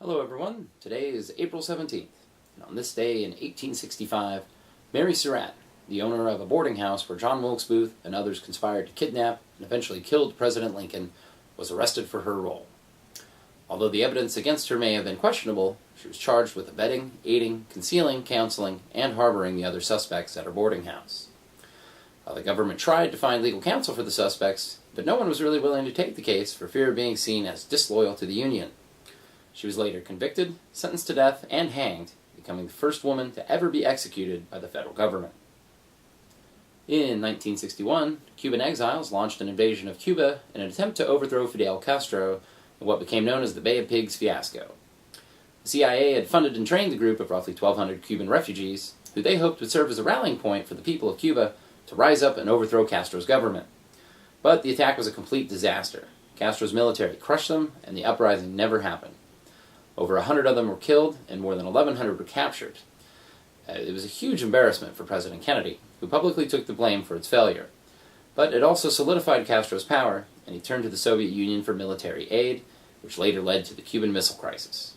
Hello everyone, today is April 17th, and on this day in 1865, Mary Surratt, the owner of a boarding house where John Wilkes Booth and others conspired to kidnap and eventually killed President Lincoln, was arrested for her role. Although the evidence against her may have been questionable, she was charged with abetting, aiding, concealing, counseling, and harboring the other suspects at her boarding house. The government tried to find legal counsel for the suspects, but no one was really willing to take the case for fear of being seen as disloyal to the Union. She was later convicted, sentenced to death, and hanged, becoming the first woman to ever be executed by the federal government. In 1961, Cuban exiles launched an invasion of Cuba in an attempt to overthrow Fidel Castro in what became known as the Bay of Pigs fiasco. The CIA had funded and trained a group of roughly 1,200 Cuban refugees, who they hoped would serve as a rallying point for the people of Cuba to rise up and overthrow Castro's government. But the attack was a complete disaster. Castro's military crushed them, and the uprising never happened. Over 100 of them were killed, and more than 1,100 were captured. It was a huge embarrassment for President Kennedy, who publicly took the blame for its failure. But it also solidified Castro's power, and he turned to the Soviet Union for military aid, which later led to the Cuban Missile Crisis.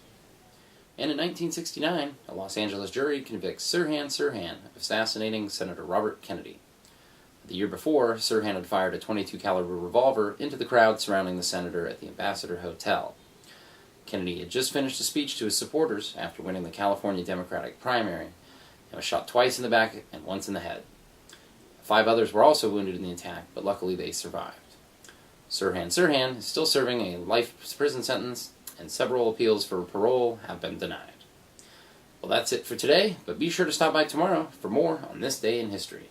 And in 1969, a Los Angeles jury convicts Sirhan Sirhan of assassinating Senator Robert Kennedy. The year before, Sirhan had fired a .22 caliber revolver into the crowd surrounding the senator at the Ambassador Hotel. Kennedy had just finished a speech to his supporters after winning the California Democratic primary, and was shot twice in the back and once in the head. 5 others were also wounded in the attack, but luckily they survived. Sirhan Sirhan is still serving a life prison sentence, and several appeals for parole have been denied. Well, that's it for today, but be sure to stop by tomorrow for more on this day in history.